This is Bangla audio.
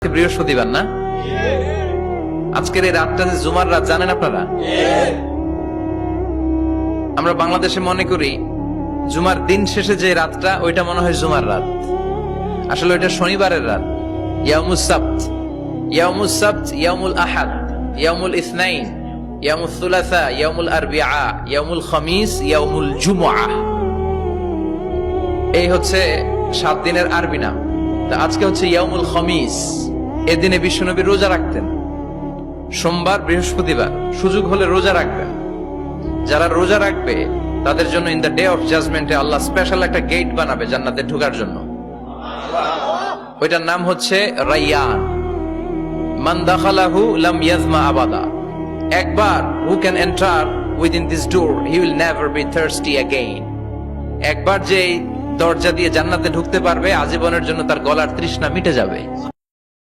আজকে বৃহস্পতিবার না? আজকের এই রাতটা যে জুমার রাত, জানেন আপনারা? আমরা বাংলাদেশে মনে করি জুমার দিন শেষে যে রাতটা, ওইটা মনে হয় জুমার রাত। আসলে ওইটা শনিবারের রাত। ইয়াউমুস সাবত, ইয়াউমুস সাবত, ইয়াউমুল আহাদ, ইয়াউমুল ইসনাইন, ইয়াউমুল সুলাসা, ইয়াউমুল আরবিআ, ইয়াউমুল খামিস, ইয়াউমুল জুমআহ। এই হচ্ছে 7 দিনের আরবি নাম। তা আজকে হচ্ছে ইয়াউমুল খামিস। এদিনে বিশ্বনবী রোজা রাখতেন। সোমবার, বৃহস্পতিবার সুযোগ হলে রোজা রাখবেন। যারা রোজা রাখবে তাদের জন্য ইন দ্য ডে অফ জাজমেন্টে আল্লাহ স্পেশাল একটা গেট বানাবে জান্নাতে ঢোকার জন্য। ওইটার নাম হচ্ছে রাইয়ান। মান দাখালাহু লাম ইয়াজমা আবাদা। একবার who can enter within this door he will never be thirsty again. একবার যে দরজা দিয়ে জান্নাতে ঢুকতে পারবে, আজীবনের জন্য তার গলার তৃষ্ণা মিটে যাবে।